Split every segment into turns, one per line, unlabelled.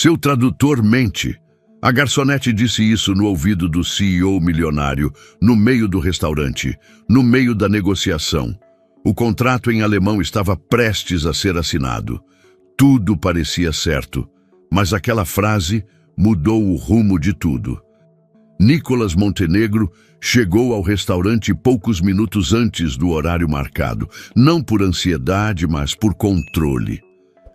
Seu tradutor mente. A garçonete disse isso no ouvido do CEO milionário, no meio do restaurante, no meio da negociação. O contrato em alemão estava prestes a ser assinado. Tudo parecia certo, mas aquela frase mudou o rumo de tudo. Nicolas Montenegro chegou ao restaurante poucos minutos antes do horário marcado, não por ansiedade, mas por controle.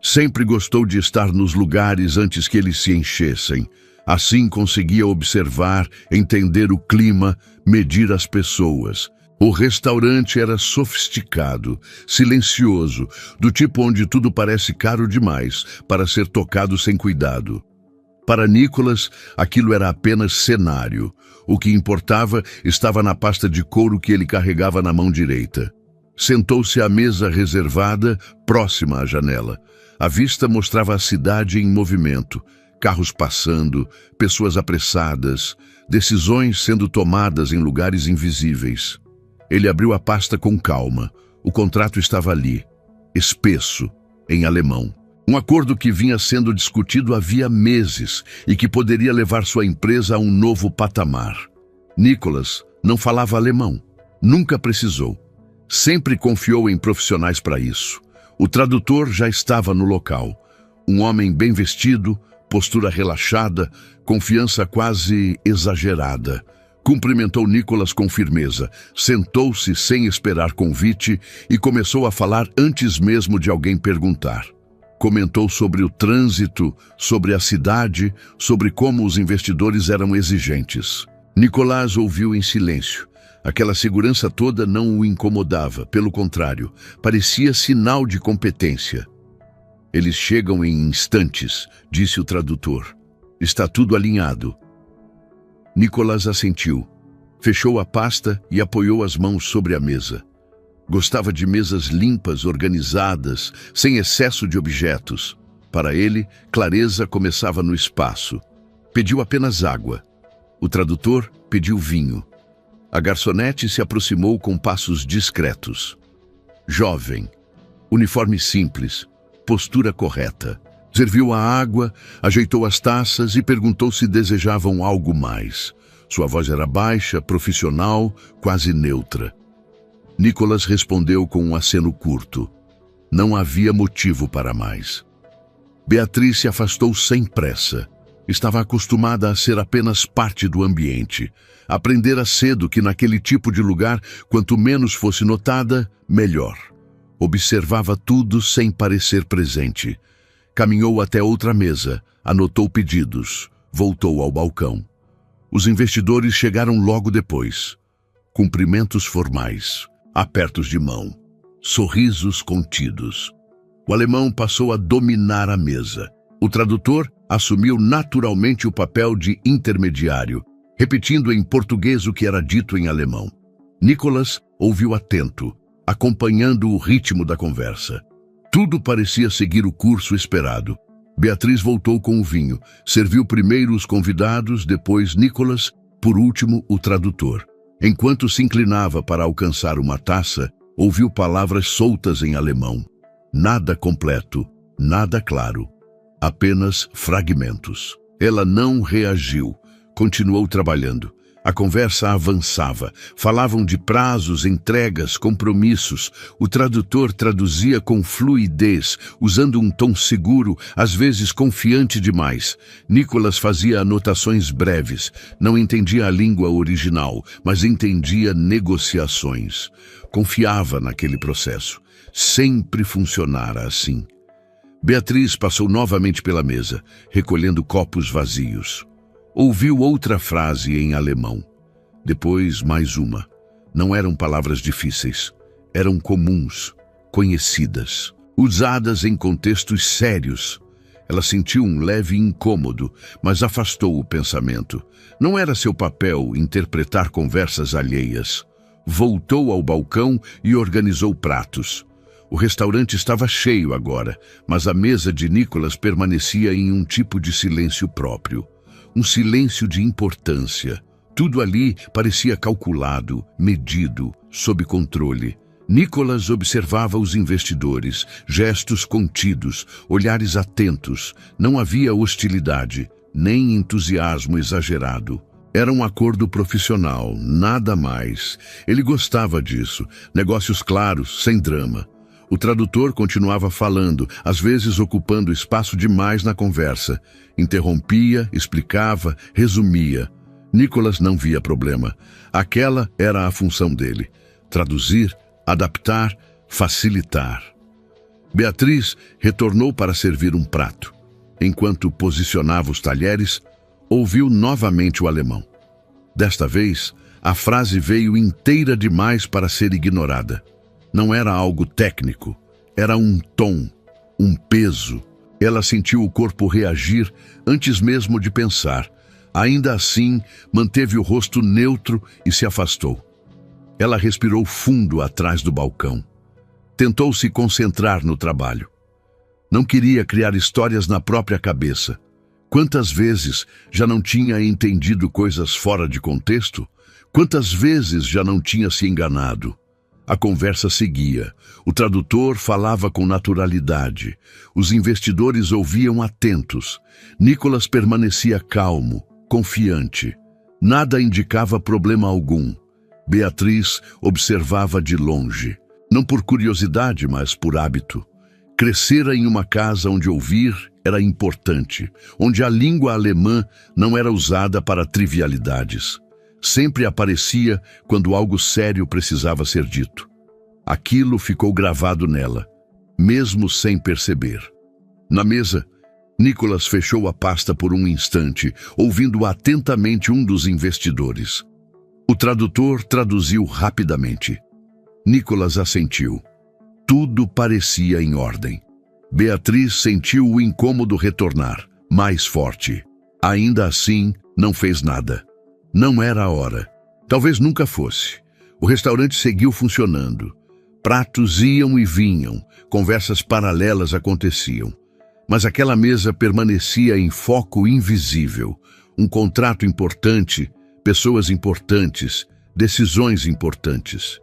Sempre gostou de estar nos lugares antes que eles se enchessem. Assim conseguia observar, entender o clima, medir as pessoas. O restaurante era sofisticado, silencioso, do tipo onde tudo parece caro demais para ser tocado sem cuidado. Para Nicolas, aquilo era apenas cenário. O que importava estava na pasta de couro que ele carregava na mão direita. Sentou-se à mesa reservada, próxima à janela. A vista mostrava a cidade em movimento. Carros passando, pessoas apressadas, decisões sendo tomadas em lugares invisíveis. Ele abriu a pasta com calma. O contrato estava ali, espesso, em alemão. Um acordo que vinha sendo discutido havia meses e que poderia levar sua empresa a um novo patamar. Nicolas não falava alemão. Nunca precisou. Sempre confiou em profissionais para isso. O tradutor já estava no local. Um homem bem vestido, postura relaxada, confiança quase exagerada. Cumprimentou Nicolas com firmeza, sentou-se sem esperar convite e começou a falar antes mesmo de alguém perguntar. Comentou sobre o trânsito, sobre a cidade, sobre como os investidores eram exigentes. Nicolas ouviu em silêncio. Aquela segurança toda não o incomodava, pelo contrário, parecia sinal de competência. Eles chegam em instantes, disse o tradutor. Está tudo alinhado. Nicolas assentiu. Fechou a pasta e apoiou as mãos sobre a mesa. Gostava de mesas limpas, organizadas, sem excesso de objetos. Para ele, clareza começava no espaço. Pediu apenas água. O tradutor pediu vinho. A garçonete se aproximou com passos discretos. Jovem, uniforme simples, postura correta. Serviu a água, ajeitou as taças e perguntou se desejavam algo mais. Sua voz era baixa, profissional, quase neutra. Nicolas respondeu com um aceno curto. Não havia motivo para mais. Beatriz se afastou sem pressa. Estava acostumada a ser apenas parte do ambiente. Aprendera cedo que naquele tipo de lugar, quanto menos fosse notada, melhor. Observava tudo sem parecer presente. Caminhou até outra mesa, anotou pedidos, voltou ao balcão. Os investidores chegaram logo depois. Cumprimentos formais, apertos de mão, sorrisos contidos. O alemão passou a dominar a mesa. O tradutor assumiu naturalmente o papel de intermediário, repetindo em português o que era dito em alemão. Nicolas ouviu atento, acompanhando o ritmo da conversa. Tudo parecia seguir o curso esperado. Beatriz voltou com o vinho. Serviu primeiro os convidados, depois Nicolas, por último o tradutor. Enquanto se inclinava para alcançar uma taça, ouviu palavras soltas em alemão. Nada completo, nada claro. Apenas fragmentos. Ela não reagiu. Continuou trabalhando. A conversa avançava. Falavam de prazos, entregas, compromissos. O tradutor traduzia com fluidez, usando um tom seguro, às vezes confiante demais. Nicolas fazia anotações breves. Não entendia a língua original, mas entendia negociações. Confiava naquele processo. Sempre funcionara assim. Beatriz passou novamente pela mesa, recolhendo copos vazios. Ouviu outra frase em alemão. Depois mais uma. Não eram palavras difíceis. Eram comuns, conhecidas, usadas em contextos sérios. Ela sentiu um leve incômodo, mas afastou o pensamento. Não era seu papel interpretar conversas alheias. Voltou ao balcão e organizou pratos. O restaurante estava cheio agora, mas a mesa de Nicolas permanecia em um tipo de silêncio próprio. Um silêncio de importância. Tudo ali parecia calculado, medido, sob controle. Nicholas observava os investidores, gestos contidos, olhares atentos. Não havia hostilidade, nem entusiasmo exagerado. Era um acordo profissional, nada mais. Ele gostava disso, negócios claros, sem drama. O tradutor continuava falando, às vezes ocupando espaço demais na conversa. Interrompia, explicava, resumia. Nicholas não via problema. Aquela era a função dele: traduzir, adaptar, facilitar. Beatriz retornou para servir um prato. Enquanto posicionava os talheres, ouviu novamente o alemão. Desta vez, a frase veio inteira demais para ser ignorada. Não era algo técnico, era um tom, um peso. Ela sentiu o corpo reagir antes mesmo de pensar. Ainda assim, manteve o rosto neutro e se afastou. Ela respirou fundo atrás do balcão. Tentou se concentrar no trabalho. Não queria criar histórias na própria cabeça. Quantas vezes já não tinha entendido coisas fora de contexto? Quantas vezes já não tinha se enganado? A conversa seguia. O tradutor falava com naturalidade. Os investidores ouviam atentos. Nicholas permanecia calmo, confiante. Nada indicava problema algum. Beatriz observava de longe. Não por curiosidade, mas por hábito. Crescera em uma casa onde ouvir era importante, onde a língua alemã não era usada para trivialidades. Sempre aparecia quando algo sério precisava ser dito. Aquilo ficou gravado nela, mesmo sem perceber. Na mesa, Nicholas fechou a pasta por um instante, ouvindo atentamente um dos investidores. O tradutor traduziu rapidamente. Nicholas assentiu. Tudo parecia em ordem. Beatriz sentiu o incômodo retornar, mais forte. Ainda assim, não fez nada. Não era a hora. Talvez nunca fosse. O restaurante seguiu funcionando. Pratos iam e vinham, conversas paralelas aconteciam. Mas aquela mesa permanecia em foco invisível. Um contrato importante, pessoas importantes, decisões importantes.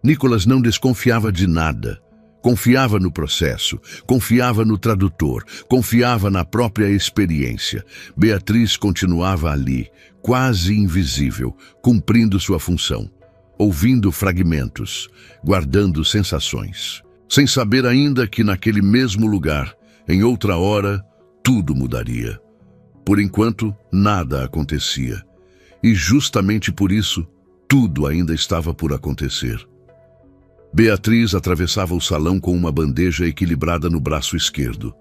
Nicholas não desconfiava de nada. Confiava no processo, confiava no tradutor, confiava na própria experiência. Beatriz continuava ali, quase invisível, cumprindo sua função, ouvindo fragmentos, guardando sensações, sem saber ainda que naquele mesmo lugar, em outra hora, tudo mudaria. Por enquanto, nada acontecia. E justamente por isso, tudo ainda estava por acontecer. Beatriz atravessava o salão com uma bandeja equilibrada no braço esquerdo.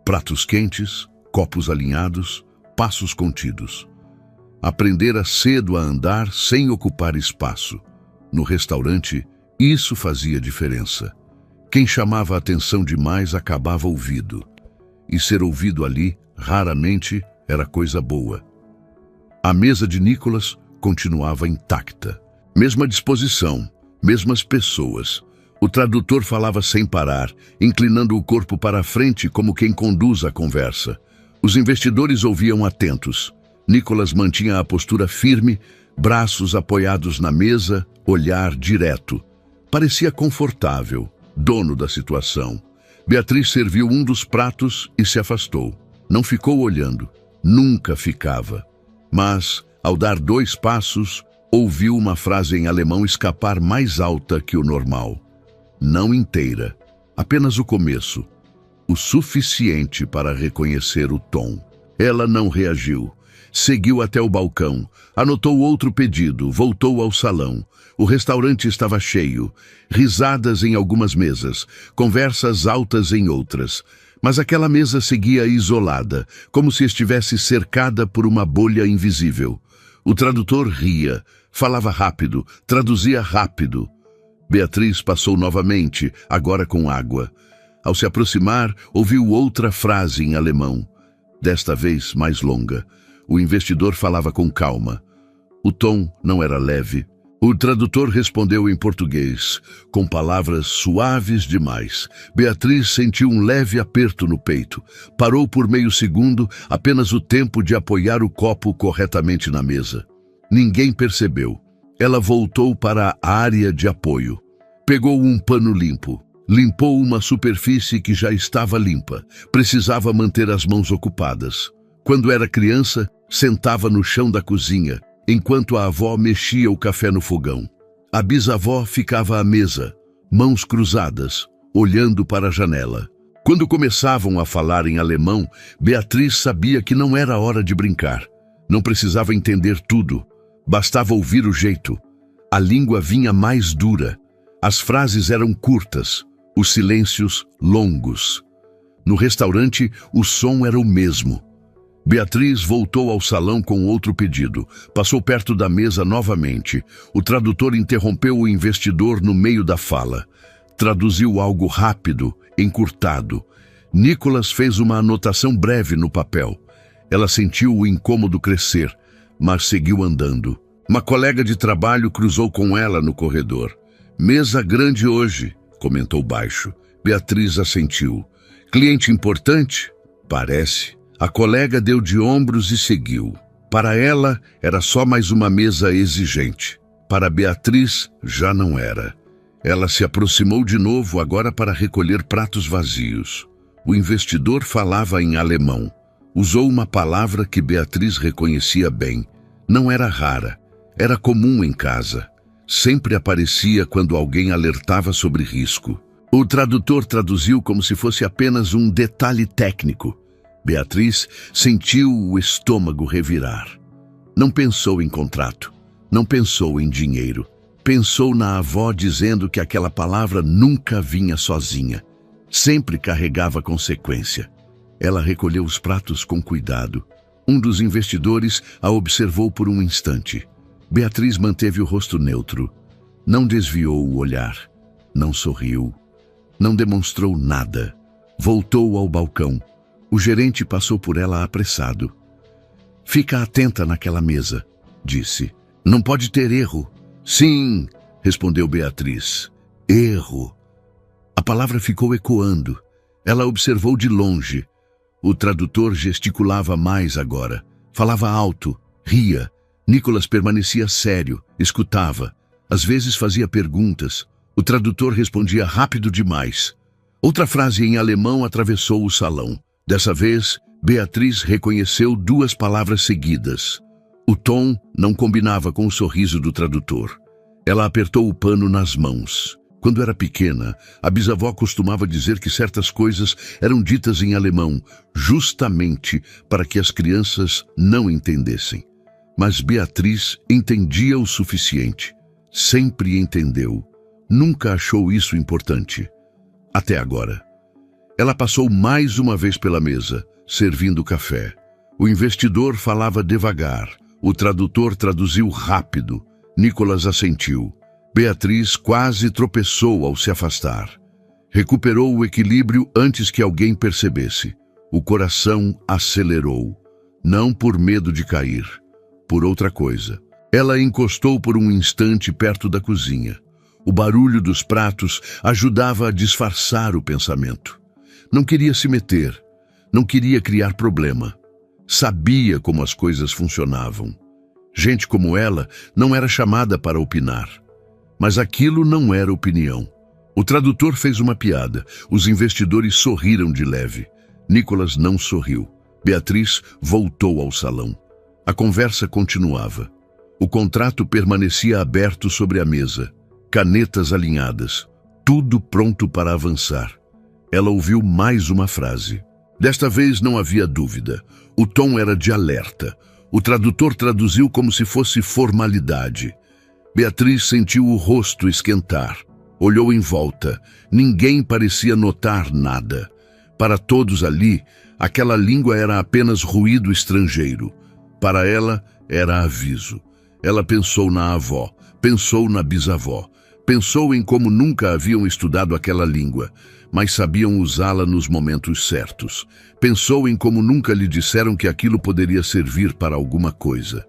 Pratos quentes, copos alinhados, passos contidos. Aprendera cedo a andar sem ocupar espaço. No restaurante, isso fazia diferença. Quem chamava a atenção demais acabava ouvido. E ser ouvido ali, raramente, era coisa boa. A mesa de Nicholas continuava intacta. Mesma disposição, mesmas pessoas. O tradutor falava sem parar, inclinando o corpo para a frente como quem conduz a conversa. Os investidores ouviam atentos. Nicholas mantinha a postura firme, braços apoiados na mesa, olhar direto. Parecia confortável, dono da situação. Beatriz serviu um dos pratos e se afastou. Não ficou olhando. Nunca ficava. Mas, ao dar 2 passos, ouviu uma frase em alemão escapar mais alta que o normal. Não inteira, apenas o começo. O suficiente para reconhecer o tom. Ela não reagiu. Seguiu até o balcão, anotou outro pedido, voltou ao salão. O restaurante estava cheio. Risadas em algumas mesas, conversas altas em outras. Mas aquela mesa seguia isolada, como se estivesse cercada por uma bolha invisível. O tradutor ria, falava rápido, traduzia rápido. Beatriz passou novamente, agora com água. Ao se aproximar, ouviu outra frase em alemão, desta vez mais longa. O investidor falava com calma. O tom não era leve. O tradutor respondeu em português, com palavras suaves demais. Beatriz sentiu um leve aperto no peito. Parou por meio segundo, apenas o tempo de apoiar o copo corretamente na mesa. Ninguém percebeu. Ela voltou para a área de apoio. Pegou um pano limpo. Limpou uma superfície que já estava limpa. Precisava manter as mãos ocupadas. Quando era criança, sentava no chão da cozinha, enquanto a avó mexia o café no fogão. A bisavó ficava à mesa, mãos cruzadas, olhando para a janela. Quando começavam a falar em alemão, Beatriz sabia que não era hora de brincar. Não precisava entender tudo. Bastava ouvir o jeito. A língua vinha mais dura. As frases eram curtas, os silêncios longos. No restaurante, o som era o mesmo. Beatriz voltou ao salão com outro pedido. Passou perto da mesa novamente. O tradutor interrompeu o investidor no meio da fala. Traduziu algo rápido, encurtado. Nicholas fez uma anotação breve no papel. Ela sentiu o incômodo crescer, mas seguiu andando. Uma colega de trabalho cruzou com ela no corredor. "Mesa grande hoje", comentou baixo. Beatriz assentiu. "Cliente importante?" "Parece." A colega deu de ombros e seguiu. Para ela, era só mais uma mesa exigente. Para Beatriz, já não era. Ela se aproximou de novo, agora para recolher pratos vazios. O investidor falava em alemão. Usou uma palavra que Beatriz reconhecia bem. Não era rara. Era comum em casa. Sempre aparecia quando alguém alertava sobre risco. O tradutor traduziu como se fosse apenas um detalhe técnico. Beatriz sentiu o estômago revirar. Não pensou em contrato. Não pensou em dinheiro. Pensou na avó dizendo que aquela palavra nunca vinha sozinha. Sempre carregava consequência. Ela recolheu os pratos com cuidado. Um dos investidores a observou por um instante. Beatriz manteve o rosto neutro. Não desviou o olhar. Não sorriu. Não demonstrou nada. Voltou ao balcão. O gerente passou por ela apressado. "Fica atenta naquela mesa", disse. "Não pode ter erro." "Sim", respondeu Beatriz. "Erro." A palavra ficou ecoando. Ela observou de longe. O tradutor gesticulava mais agora. Falava alto, ria. Nicholas permanecia sério, escutava. Às vezes fazia perguntas. O tradutor respondia rápido demais. Outra frase em alemão atravessou o salão. Dessa vez, Beatriz reconheceu duas palavras seguidas. O tom não combinava com o sorriso do tradutor. Ela apertou o pano nas mãos. Quando era pequena, a bisavó costumava dizer que certas coisas eram ditas em alemão, justamente para que as crianças não entendessem. Mas Beatriz entendia o suficiente. Sempre entendeu. Nunca achou isso importante. Até agora. Ela passou mais uma vez pela mesa, servindo café. O investidor falava devagar. O tradutor traduziu rápido. Nicholas assentiu. Beatriz quase tropeçou ao se afastar. Recuperou o equilíbrio antes que alguém percebesse. O coração acelerou. Não por medo de cair. Por outra coisa. Ela encostou por um instante perto da cozinha. O barulho dos pratos ajudava a disfarçar o pensamento. Não queria se meter. Não queria criar problema. Sabia como as coisas funcionavam. Gente como ela não era chamada para opinar. Mas aquilo não era opinião. O tradutor fez uma piada. Os investidores sorriram de leve. Nicholas não sorriu. Beatriz voltou ao salão. A conversa continuava. O contrato permanecia aberto sobre a mesa. Canetas alinhadas. Tudo pronto para avançar. Ela ouviu mais uma frase. Desta vez não havia dúvida. O tom era de alerta. O tradutor traduziu como se fosse formalidade. Beatriz sentiu o rosto esquentar. Olhou em volta. Ninguém parecia notar nada. Para todos ali, aquela língua era apenas ruído estrangeiro. Para ela, era aviso. Ela pensou na avó, pensou na bisavó, pensou em como nunca haviam estudado aquela língua, mas sabiam usá-la nos momentos certos. Pensou em como nunca lhe disseram que aquilo poderia servir para alguma coisa.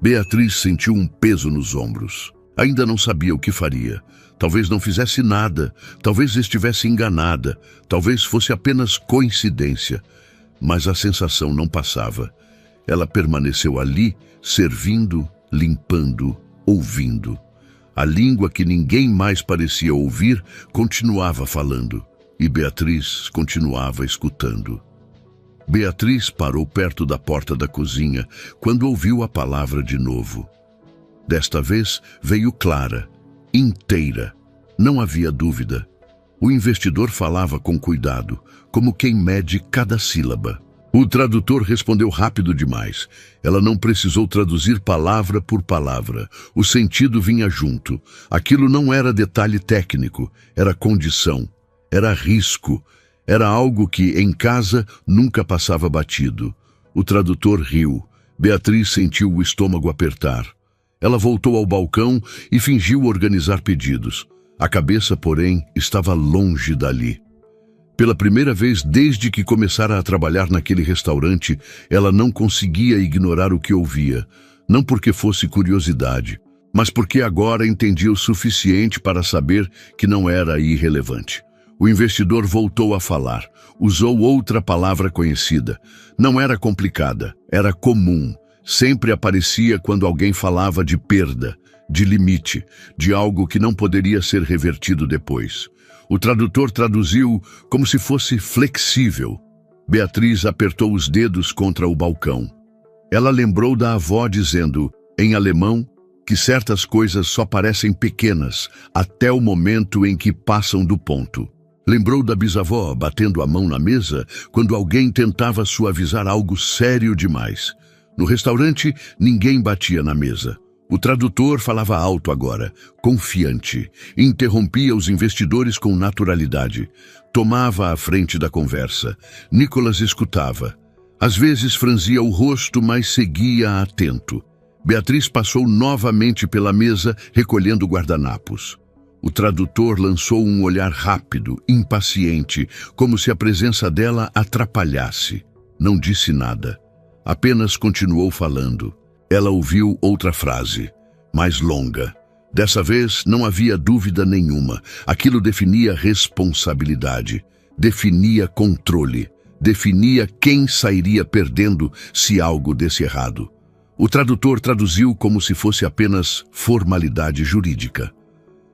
Beatriz sentiu um peso nos ombros. Ainda não sabia o que faria. Talvez não fizesse nada, talvez estivesse enganada, talvez fosse apenas coincidência. Mas a sensação não passava. Ela permaneceu ali, servindo, limpando, ouvindo. A língua que ninguém mais parecia ouvir continuava falando, e Beatriz continuava escutando. Beatriz parou perto da porta da cozinha quando ouviu a palavra de novo. Desta vez veio clara, inteira. Não havia dúvida. O investidor falava com cuidado, como quem mede cada sílaba. O tradutor respondeu rápido demais. Ela não precisou traduzir palavra por palavra. O sentido vinha junto. Aquilo não era detalhe técnico, era condição, era risco, era algo que, em casa, nunca passava batido. O tradutor riu. Beatriz sentiu o estômago apertar. Ela voltou ao balcão e fingiu organizar pedidos. A cabeça, porém, estava longe dali. Pela primeira vez desde que começara a trabalhar naquele restaurante, ela não conseguia ignorar o que ouvia, não porque fosse curiosidade, mas porque agora entendia o suficiente para saber que não era irrelevante. O investidor voltou a falar, usou outra palavra conhecida. Não era complicada, era comum. Sempre aparecia quando alguém falava de perda, de limite, de algo que não poderia ser revertido depois. O tradutor traduziu como se fosse flexível. Beatriz apertou os dedos contra o balcão. Ela lembrou da avó dizendo, em alemão, que certas coisas só parecem pequenas até o momento em que passam do ponto. Lembrou da bisavó batendo a mão na mesa quando alguém tentava suavizar algo sério demais. No restaurante, ninguém batia na mesa. O tradutor falava alto agora, confiante, interrompia os investidores com naturalidade. Tomava a frente da conversa. Nicholas escutava. Às vezes franzia o rosto, mas seguia atento. Beatriz passou novamente pela mesa, recolhendo guardanapos. O tradutor lançou um olhar rápido, impaciente, como se a presença dela atrapalhasse. Não disse nada. Apenas continuou falando. Ela ouviu outra frase, mais longa. Dessa vez não havia dúvida nenhuma. Aquilo definia responsabilidade, definia controle, definia quem sairia perdendo se algo desse errado. O tradutor traduziu como se fosse apenas formalidade jurídica.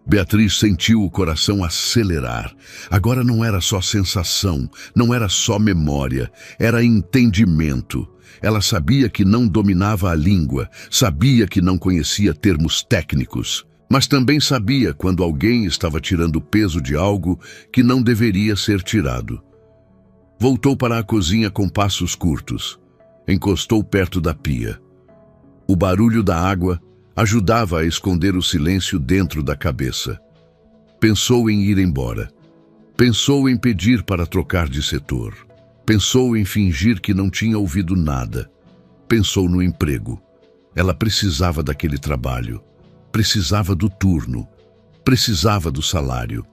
Beatriz sentiu o coração acelerar. Agora não era só sensação, não era só memória, era entendimento. Ela sabia que não dominava a língua, sabia que não conhecia termos técnicos, mas também sabia quando alguém estava tirando o peso de algo que não deveria ser tirado. Voltou para a cozinha com passos curtos. Encostou perto da pia. O barulho da água ajudava a esconder o silêncio dentro da cabeça. Pensou em ir embora. Pensou em pedir para trocar de setor. Pensou em fingir que não tinha ouvido nada. Pensou no emprego. Ela precisava daquele trabalho. Precisava do turno. Precisava do salário.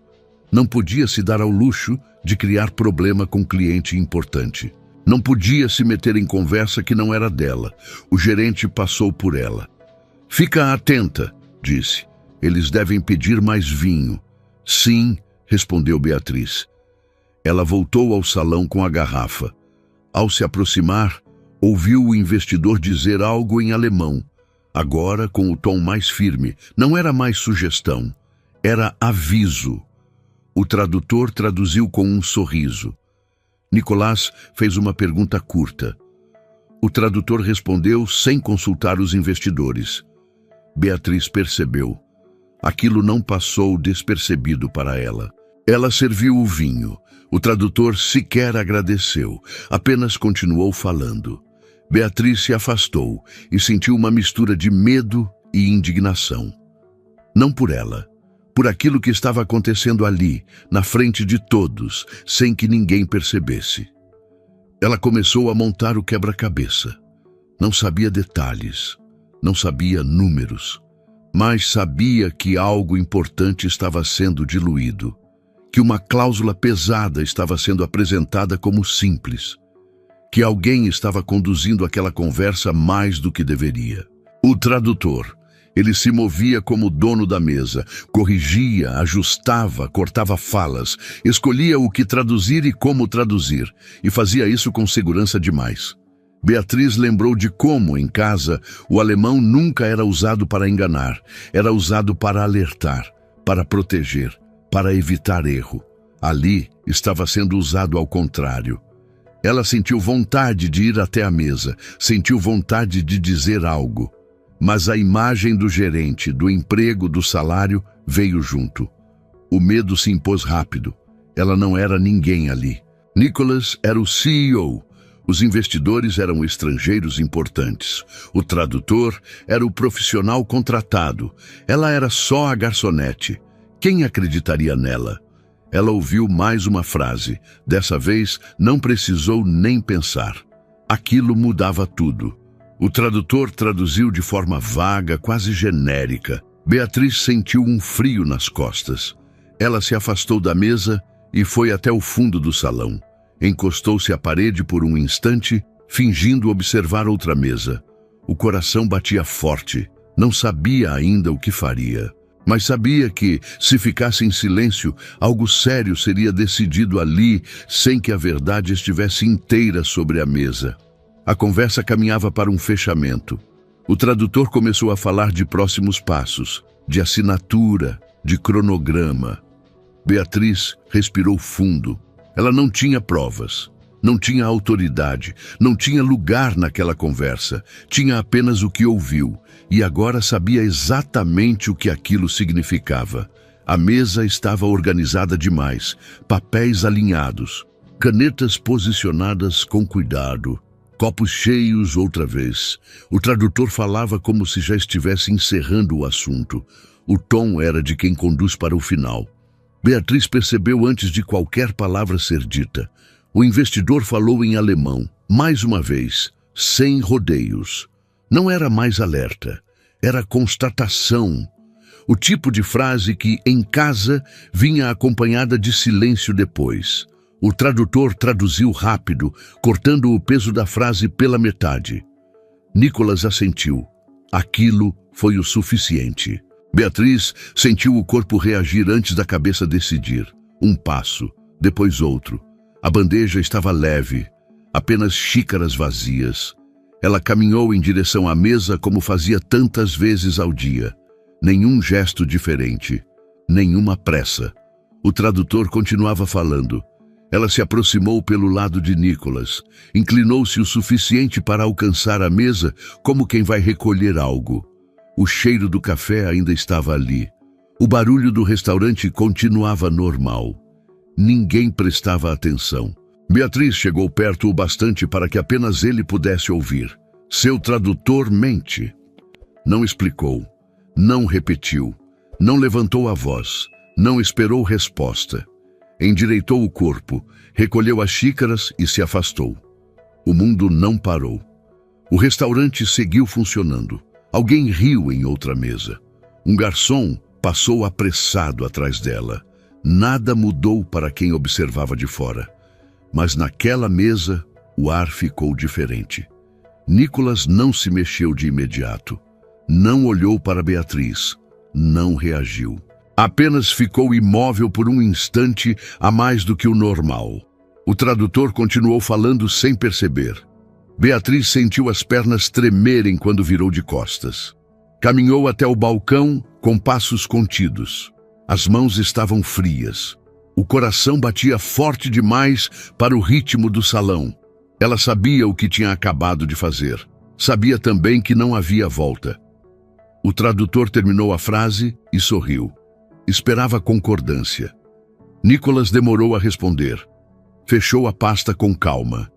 Não podia se dar ao luxo de criar problema com cliente importante. Não podia se meter em conversa que não era dela. O gerente passou por ela. Fica atenta, disse. Eles devem pedir mais vinho. Sim, respondeu Beatriz. Ela voltou ao salão com a garrafa. Ao se aproximar, ouviu o investidor dizer algo em alemão. Agora, com o tom mais firme, não era mais sugestão, era aviso. O tradutor traduziu com um sorriso. Nicolás fez uma pergunta curta. O tradutor respondeu sem consultar os investidores. Beatriz percebeu. Aquilo não passou despercebido para ela. Ela serviu o vinho. O tradutor sequer agradeceu, apenas continuou falando. Beatriz se afastou e sentiu uma mistura de medo e indignação. Não por ela, por aquilo que estava acontecendo ali, na frente de todos, sem que ninguém percebesse. Ela começou a montar o quebra-cabeça. Não sabia detalhes, não sabia números, mas sabia que algo importante estava sendo diluído. Que uma cláusula pesada estava sendo apresentada como simples, que alguém estava conduzindo aquela conversa mais do que deveria. O tradutor, ele se movia como dono da mesa, corrigia, ajustava, cortava falas, escolhia o que traduzir e como traduzir, e fazia isso com segurança demais. Beatriz lembrou de como, em casa, o alemão nunca era usado para enganar, era usado para alertar, para proteger, para evitar erro. Ali estava sendo usado ao contrário. Ela sentiu vontade de ir até a mesa, sentiu vontade de dizer algo. Mas a imagem do gerente, do emprego, do salário, veio junto. O medo se impôs rápido. Ela não era ninguém ali. Nicholas era o CEO. Os investidores eram estrangeiros importantes. O tradutor era o profissional contratado. Ela era só a garçonete. Quem acreditaria nela? Ela ouviu mais uma frase. Dessa vez, não precisou nem pensar. Aquilo mudava tudo. O tradutor traduziu de forma vaga, quase genérica. Beatriz sentiu um frio nas costas. Ela se afastou da mesa e foi até o fundo do salão. Encostou-se à parede por um instante, fingindo observar outra mesa. O coração batia forte. Não sabia ainda o que faria. Mas sabia que, se ficasse em silêncio, algo sério seria decidido ali, sem que a verdade estivesse inteira sobre a mesa. A conversa caminhava para um fechamento. O tradutor começou a falar de próximos passos, de assinatura, de cronograma. Beatriz respirou fundo. Ela não tinha provas, não tinha autoridade, não tinha lugar naquela conversa. Tinha apenas o que ouviu, e agora sabia exatamente o que aquilo significava. A mesa estava organizada demais, papéis alinhados, canetas posicionadas com cuidado, copos cheios outra vez. O tradutor falava como se já estivesse encerrando o assunto. O tom era de quem conduz para o final. Beatriz percebeu antes de qualquer palavra ser dita. O investidor falou em alemão, mais uma vez, sem rodeios. Não era mais alerta, era constatação. O tipo de frase que, em casa, vinha acompanhada de silêncio depois. O tradutor traduziu rápido, cortando o peso da frase pela metade. Nicholas assentiu. Aquilo foi o suficiente. Beatriz sentiu o corpo reagir antes da cabeça decidir. Um passo, depois outro. A bandeja estava leve, apenas xícaras vazias. Ela caminhou em direção à mesa como fazia tantas vezes ao dia. Nenhum gesto diferente, nenhuma pressa. O tradutor continuava falando. Ela se aproximou pelo lado de Nicholas, inclinou-se o suficiente para alcançar a mesa como quem vai recolher algo. O cheiro do café ainda estava ali. O barulho do restaurante continuava normal. Ninguém prestava atenção. Beatriz chegou perto o bastante para que apenas ele pudesse ouvir. Seu tradutor mente. Não explicou, não repetiu, não levantou a voz, não esperou resposta. Endireitou o corpo, recolheu as xícaras e se afastou. O mundo não parou. O restaurante seguiu funcionando. Alguém riu em outra mesa. Um garçom passou apressado atrás dela. Nada mudou para quem observava de fora. Mas naquela mesa, o ar ficou diferente. Nicholas não se mexeu de imediato. Não olhou para Beatriz. Não reagiu. Apenas ficou imóvel por um instante a mais do que o normal. O tradutor continuou falando sem perceber. Beatriz sentiu as pernas tremerem quando virou de costas. Caminhou até o balcão com passos contidos. As mãos estavam frias. O coração batia forte demais para o ritmo do salão. Ela sabia o que tinha acabado de fazer. Sabia também que não havia volta. O tradutor terminou a frase e sorriu. Esperava concordância. Nicholas demorou a responder. Fechou a pasta com calma.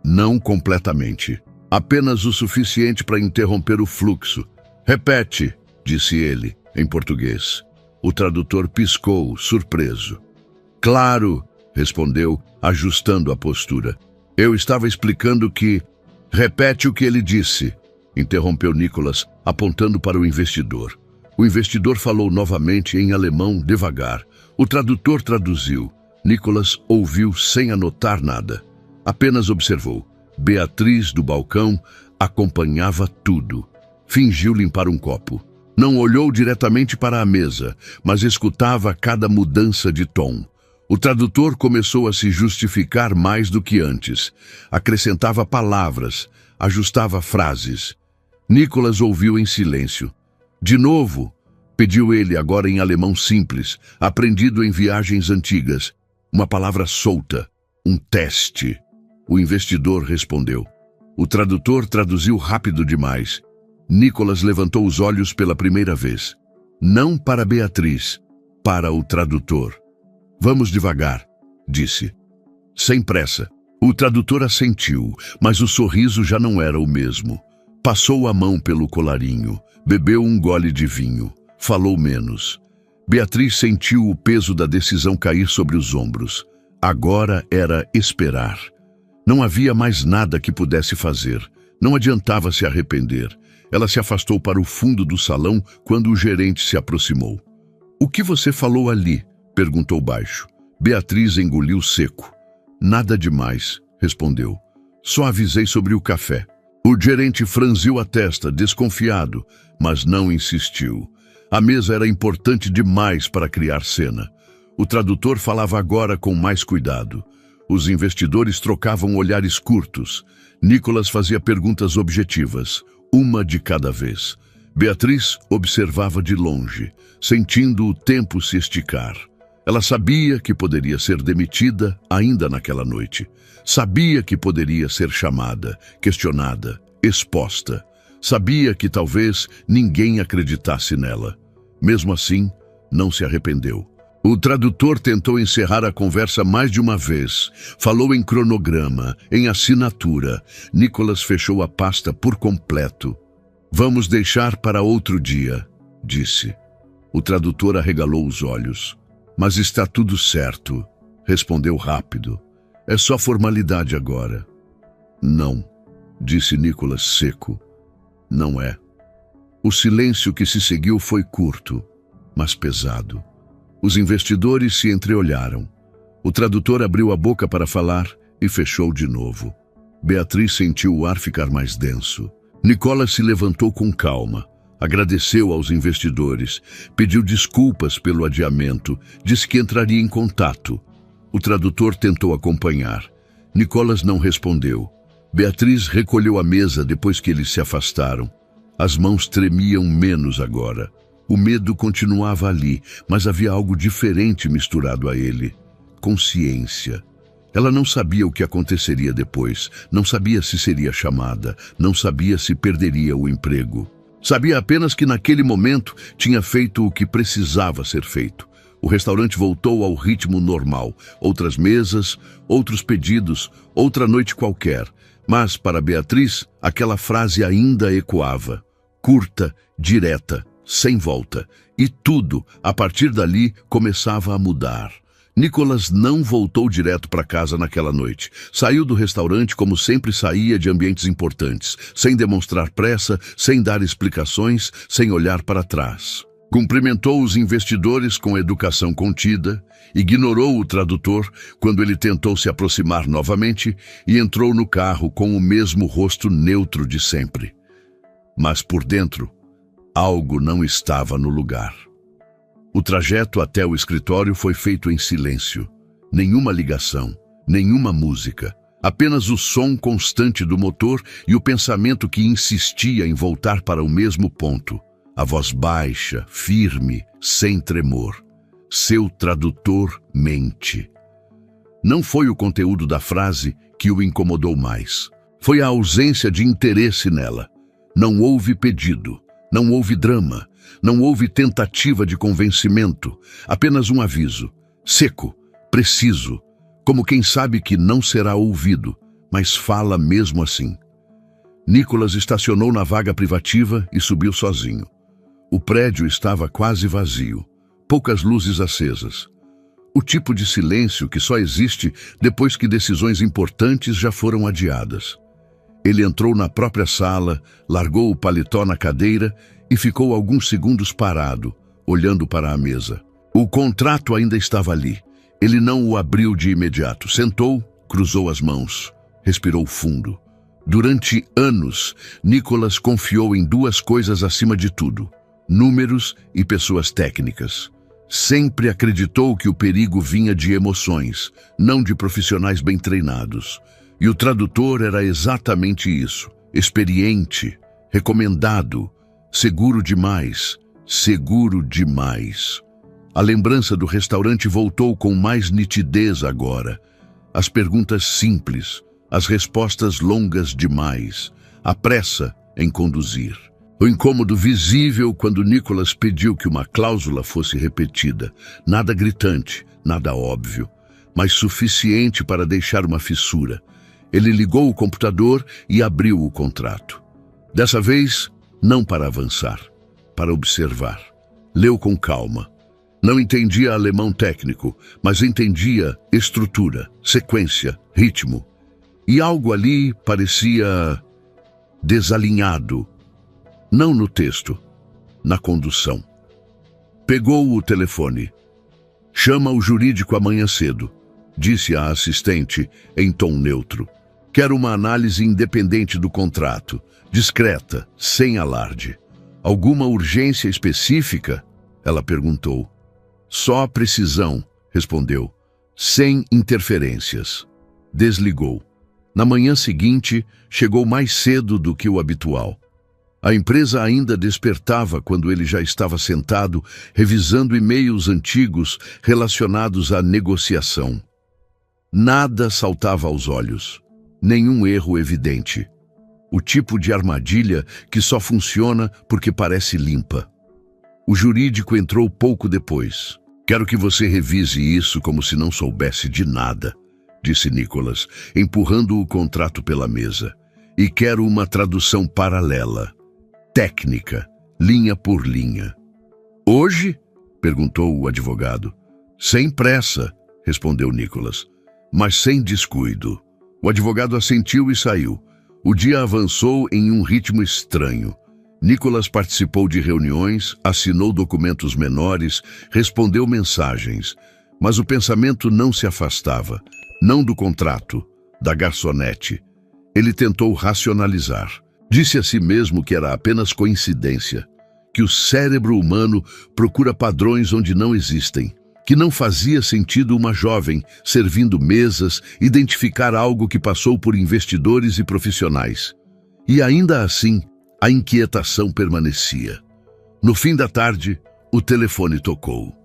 Não completamente. Apenas o suficiente para interromper o fluxo. Repete, disse ele, em português. O tradutor piscou, surpreso. Claro, respondeu, ajustando a postura. Eu estava explicando que... Repete o que ele disse, interrompeu Nicholas, apontando para o investidor. O investidor falou novamente em alemão, devagar. O tradutor traduziu. Nicholas ouviu sem anotar nada. Apenas observou. Beatriz, do balcão, acompanhava tudo. Fingiu limpar um copo. Não olhou diretamente para a mesa, mas escutava cada mudança de tom. O tradutor começou a se justificar mais do que antes. Acrescentava palavras, ajustava frases. Nicholas ouviu em silêncio. De novo, pediu ele, agora em alemão simples, aprendido em viagens antigas. Uma palavra solta. Um teste. O investidor respondeu. O tradutor traduziu rápido demais. Nicholas levantou os olhos pela primeira vez. Não para Beatriz, para o tradutor. Vamos devagar, disse. Sem pressa. O tradutor assentiu, mas o sorriso já não era o mesmo. Passou a mão pelo colarinho, bebeu um gole de vinho, falou menos. Beatriz sentiu o peso da decisão cair sobre os ombros. Agora era esperar. Não havia mais nada que pudesse fazer. Não adiantava se arrepender. Ela se afastou para o fundo do salão quando o gerente se aproximou. "O que você falou ali?" perguntou baixo. Beatriz engoliu seco. "Nada demais", respondeu. "Só avisei sobre o café." O gerente franziu a testa, desconfiado, mas não insistiu. A mesa era importante demais para criar cena. O tradutor falava agora com mais cuidado. Os investidores trocavam olhares curtos. Nicholas fazia perguntas objetivas, uma de cada vez. Beatriz observava de longe, sentindo o tempo se esticar. Ela sabia que poderia ser demitida ainda naquela noite. Sabia que poderia ser chamada, questionada, exposta. Sabia que talvez ninguém acreditasse nela. Mesmo assim, não se arrependeu. O tradutor tentou encerrar a conversa mais de uma vez. Falou em cronograma, em assinatura. Nicholas fechou a pasta por completo. "Vamos deixar para outro dia", disse. O tradutor arregalou os olhos. "Mas está tudo certo", respondeu rápido. "É só formalidade agora." "Não", disse Nicholas seco. "Não é." O silêncio que se seguiu foi curto, mas pesado. Os investidores se entreolharam. O tradutor abriu a boca para falar e fechou de novo. Beatriz sentiu o ar ficar mais denso. Nicholas se levantou com calma. Agradeceu aos investidores, pediu desculpas pelo adiamento, disse que entraria em contato. O tradutor tentou acompanhar. Nicholas não respondeu. Beatriz recolheu a mesa depois que eles se afastaram. As mãos tremiam menos agora. O medo continuava ali, mas havia algo diferente misturado a ele. Consciência. Ela não sabia o que aconteceria depois, não sabia se seria chamada, não sabia se perderia o emprego. Sabia apenas que naquele momento tinha feito o que precisava ser feito. O restaurante voltou ao ritmo normal. Outras mesas, outros pedidos, outra noite qualquer. Mas, para Beatriz, aquela frase ainda ecoava. Curta, direta, sem volta. E tudo, a partir dali, começava a mudar. Nicholas não voltou direto para casa naquela noite. Saiu do restaurante como sempre saía de ambientes importantes, sem demonstrar pressa, sem dar explicações, sem olhar para trás. Cumprimentou os investidores com educação contida, ignorou o tradutor quando ele tentou se aproximar novamente e entrou no carro com o mesmo rosto neutro de sempre. Mas por dentro, algo não estava no lugar. O trajeto até o escritório foi feito em silêncio. Nenhuma ligação, nenhuma música. Apenas o som constante do motor e o pensamento que insistia em voltar para o mesmo ponto. A voz baixa, firme, sem tremor. Seu tradutor mente. Não foi o conteúdo da frase que o incomodou mais. Foi a ausência de interesse nela. Não houve pedido. Não houve drama, não houve tentativa de convencimento, apenas um aviso, seco, preciso, como quem sabe que não será ouvido, mas fala mesmo assim. Nicholas estacionou na vaga privativa e subiu sozinho. O prédio estava quase vazio, poucas luzes acesas. O tipo de silêncio que só existe depois que decisões importantes já foram adiadas. Ele entrou na própria sala, largou o paletó na cadeira e ficou alguns segundos parado, olhando para a mesa. O contrato ainda estava ali. Ele não o abriu de imediato. Sentou, cruzou as mãos, respirou fundo. Durante anos, Nicholas confiou em duas coisas acima de tudo: números e pessoas técnicas. Sempre acreditou que o perigo vinha de emoções, não de profissionais bem treinados. E o tradutor era exatamente isso. experiente, recomendado, seguro demais, seguro demais. A lembrança do restaurante voltou com mais nitidez agora. As perguntas simples, as respostas longas demais, a pressa em conduzir. O incômodo visível quando Nicholas pediu que uma cláusula fosse repetida. Nada gritante, nada óbvio, mas suficiente para deixar uma fissura. Ele ligou o computador e abriu o contrato. Dessa vez, não para avançar, para observar. Leu com calma. Não entendia alemão técnico, mas entendia estrutura, sequência, ritmo. E algo ali parecia desalinhado. Não no texto, na condução. Pegou o telefone. Chama o jurídico amanhã cedo, disse a assistente em tom neutro. Quero uma análise independente do contrato, discreta, sem alarde. Alguma urgência específica? Ela perguntou. Só precisão, respondeu, sem interferências. Desligou. Na manhã seguinte, chegou mais cedo do que o habitual. A empresa ainda despertava quando ele já estava sentado, revisando e-mails antigos relacionados à negociação. Nada saltava aos olhos, nenhum erro evidente. O tipo de armadilha que só funciona porque parece limpa. O jurídico entrou pouco depois. Quero que você revise isso como se não soubesse de nada, disse Nicholas, empurrando o contrato pela mesa. E quero uma tradução paralela. Técnica, linha por linha. Hoje? Perguntou o advogado. Sem pressa, respondeu Nicholas, mas sem descuido. O advogado assentiu e saiu. O dia avançou em um ritmo estranho. Nicholas participou de reuniões, assinou documentos menores, respondeu mensagens, mas o pensamento não se afastava, não do contrato, da garçonete. Ele tentou racionalizar. Disse a si mesmo que era apenas coincidência, que o cérebro humano procura padrões onde não existem, que não fazia sentido uma jovem, servindo mesas, identificar algo que passou por investidores e profissionais. E ainda assim, a inquietação permanecia. No fim da tarde, o telefone tocou.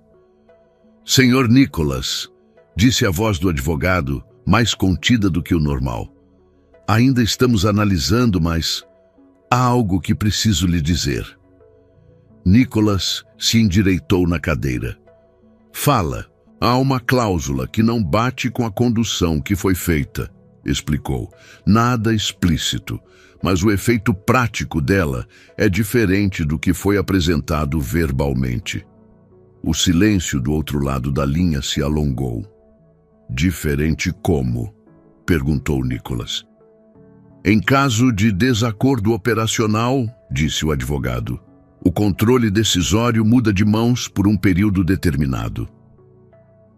Senhor Nicholas, disse a voz do advogado, mais contida do que o normal. Ainda estamos analisando, mas há algo que preciso lhe dizer. Nicholas se endireitou na cadeira. Fala, há uma cláusula que não bate com a condução que foi feita, explicou. Nada explícito, mas o efeito prático dela é diferente do que foi apresentado verbalmente. O silêncio do outro lado da linha se alongou. Diferente como? Perguntou Nicholas. Em caso de desacordo operacional, disse o advogado, o controle decisório muda de mãos por um período determinado.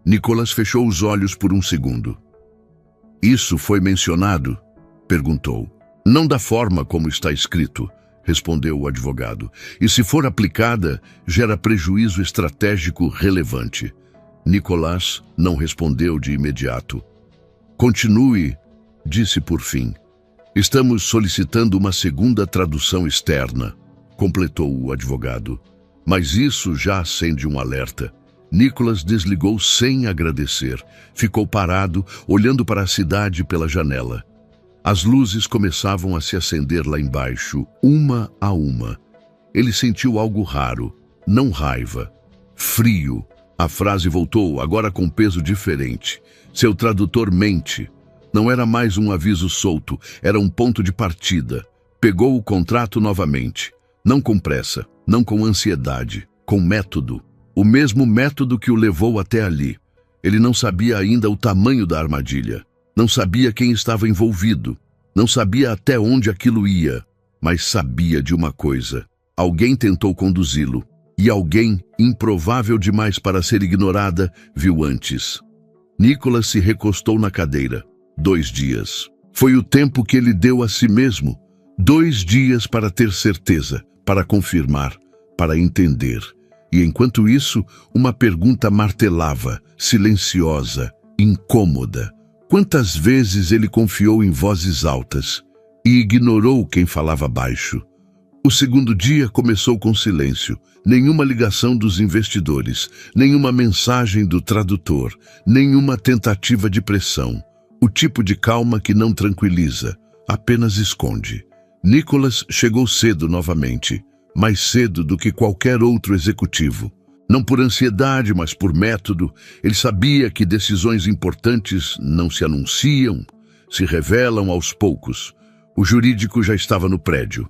Nicholas fechou os olhos por um segundo. Isso foi mencionado? Perguntou. Não da forma como está escrito, respondeu o advogado. E se for aplicada, gera prejuízo estratégico relevante. Nicholas não respondeu de imediato. Continue, disse por fim. Estamos solicitando uma segunda tradução externa, completou o advogado. Mas isso já acende um alerta. Nicholas desligou sem agradecer. Ficou parado, olhando para a cidade pela janela. As luzes começavam a se acender lá embaixo, uma a uma. Ele sentiu algo raro, não raiva. Frio. A frase voltou, agora com peso diferente. Seu tradutor mente. Não era mais um aviso solto, era um ponto de partida. Pegou o contrato novamente. Não com pressa, não com ansiedade, com método. O mesmo método que o levou até ali. Ele não sabia ainda o tamanho da armadilha. Não sabia quem estava envolvido. Não sabia até onde aquilo ia. Mas sabia de uma coisa. Alguém tentou conduzi-lo. E alguém, improvável demais para ser ignorada, viu antes. Nicholas se recostou na cadeira. 2 dias. Foi o tempo que ele deu a si mesmo. 2 dias para ter certeza, para confirmar, para entender. E enquanto isso, uma pergunta martelava, silenciosa, incômoda. Quantas vezes ele confiou em vozes altas? e ignorou quem falava baixo. O segundo dia começou com silêncio. Nenhuma ligação dos investidores, nenhuma mensagem do tradutor, nenhuma tentativa de pressão. O tipo de calma que não tranquiliza, apenas esconde. Nicholas chegou cedo novamente, mais cedo do que qualquer outro executivo. Não por ansiedade, mas por método. Ele sabia que decisões importantes não se anunciam, se revelam aos poucos. O jurídico já estava no prédio.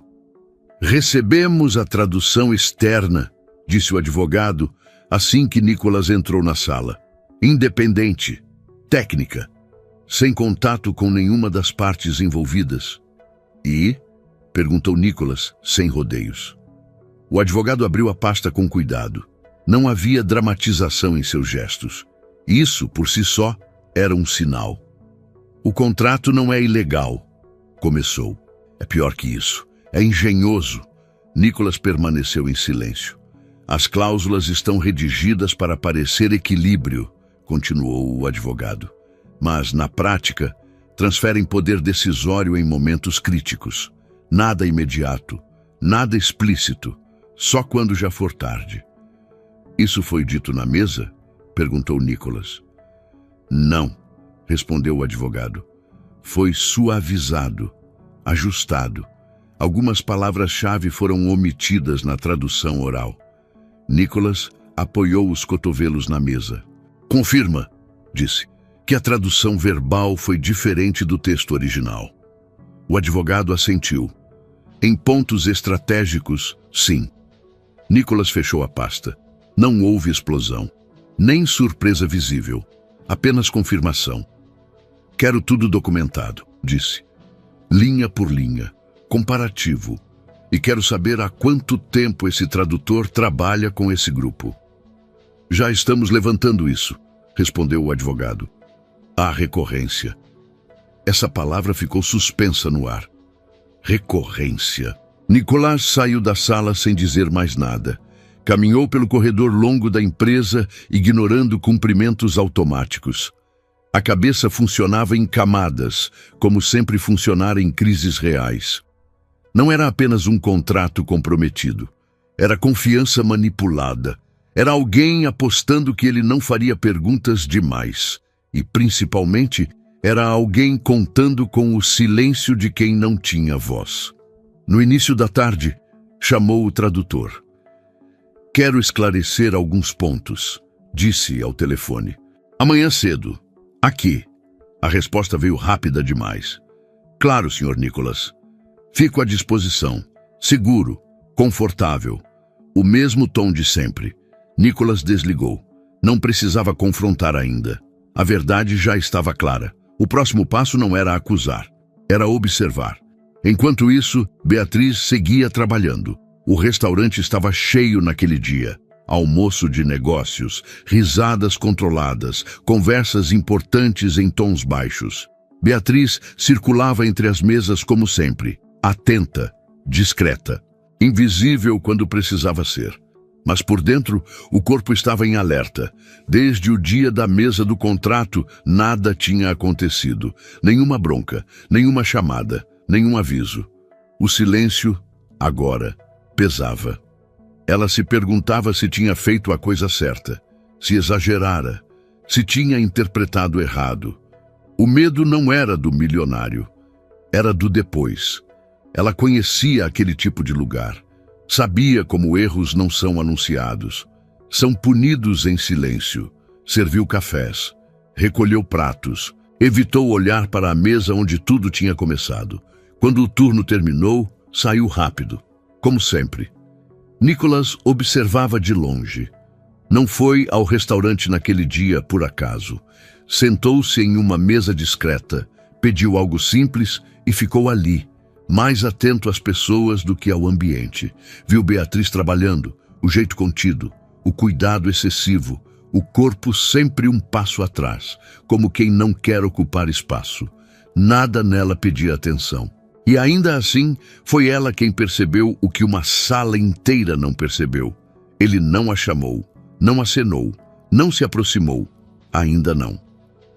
Recebemos a tradução externa, disse o advogado, assim que Nicholas entrou na sala. Independente, técnica, sem contato com nenhuma das partes envolvidas. E? Perguntou Nicholas, sem rodeios. O advogado abriu a pasta com cuidado. Não havia dramatização em seus gestos. Isso, por si só, era um sinal. O contrato não é ilegal, começou. É pior que isso. É engenhoso. Nicholas permaneceu em silêncio. As cláusulas estão redigidas para parecer equilíbrio, continuou o advogado. Mas, na prática, transferem poder decisório em momentos críticos. Nada imediato, nada explícito, só quando já for tarde. Isso foi dito na mesa? Perguntou Nicholas. Não, respondeu o advogado. Foi suavizado, ajustado. Algumas palavras-chave foram omitidas na tradução oral. Nicholas apoiou os cotovelos na mesa. Confirma, disse, que a tradução verbal foi diferente do texto original. O advogado assentiu. Em pontos estratégicos, sim. Nicholas fechou a pasta. Não houve explosão, nem surpresa visível, apenas confirmação. Quero tudo documentado, disse. Linha por linha. Comparativo, e quero saber há quanto tempo esse tradutor trabalha com esse grupo. Já estamos levantando isso, respondeu o advogado. Há recorrência. Essa palavra ficou suspensa no ar. Recorrência. Nicholas saiu da sala sem dizer mais nada. Caminhou pelo corredor longo da empresa, ignorando cumprimentos automáticos. A cabeça funcionava em camadas, como sempre funcionara em crises reais. Não era apenas um contrato comprometido. Era confiança manipulada. Era alguém apostando que ele não faria perguntas demais. E, principalmente, era alguém contando com o silêncio de quem não tinha voz. No início da tarde, chamou o tradutor. Quero esclarecer alguns pontos, disse ao telefone. Amanhã cedo. Aqui. A resposta veio rápida demais. Claro, Sr. Nicholas. Fico à disposição. Seguro, confortável. O mesmo tom de sempre. Nicholas desligou. Não precisava confrontar ainda. A verdade já estava clara. O próximo passo não era acusar, era observar. Enquanto isso, Beatriz seguia trabalhando. O restaurante estava cheio naquele dia. Almoço de negócios, risadas controladas, conversas importantes em tons baixos. Beatriz circulava entre as mesas como sempre. Atenta, discreta, invisível quando precisava ser. Mas por dentro, o corpo estava em alerta. Desde o dia da mesa do contrato, nada tinha acontecido. Nenhuma bronca, nenhuma chamada, nenhum aviso. O silêncio, agora, pesava. Ela se perguntava se tinha feito a coisa certa, se exagerara, se tinha interpretado errado. O medo não era do milionário, era do depois. Ela conhecia aquele tipo de lugar. Sabia como erros não são anunciados. São punidos em silêncio. Serviu cafés, recolheu pratos, evitou olhar para a mesa onde tudo tinha começado. Quando o turno terminou, saiu rápido, como sempre. Nicholas observava de longe. Não foi ao restaurante naquele dia por acaso. Sentou-se em uma mesa discreta, pediu algo simples e ficou ali, mais atento às pessoas do que ao ambiente. Viu Beatriz trabalhando, o jeito contido, o cuidado excessivo, o corpo sempre um passo atrás, como quem não quer ocupar espaço. Nada nela pedia atenção. E ainda assim, foi ela quem percebeu o que uma sala inteira não percebeu. Ele não a chamou, não acenou, não se aproximou. Ainda não.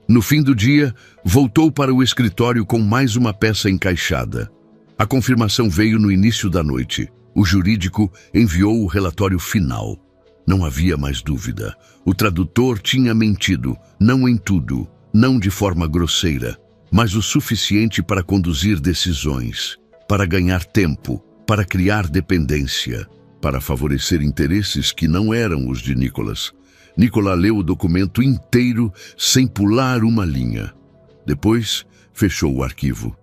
No fim do dia, voltou para o escritório com mais uma peça encaixada. A confirmação veio no início da noite. O jurídico enviou o relatório final. Não havia mais dúvida. O tradutor tinha mentido, não em tudo, não de forma grosseira, mas o suficiente para conduzir decisões, para ganhar tempo, para criar dependência, para favorecer interesses que não eram os de Nicholas. Nicholas leu o documento inteiro sem pular uma linha. Depois, fechou o arquivo.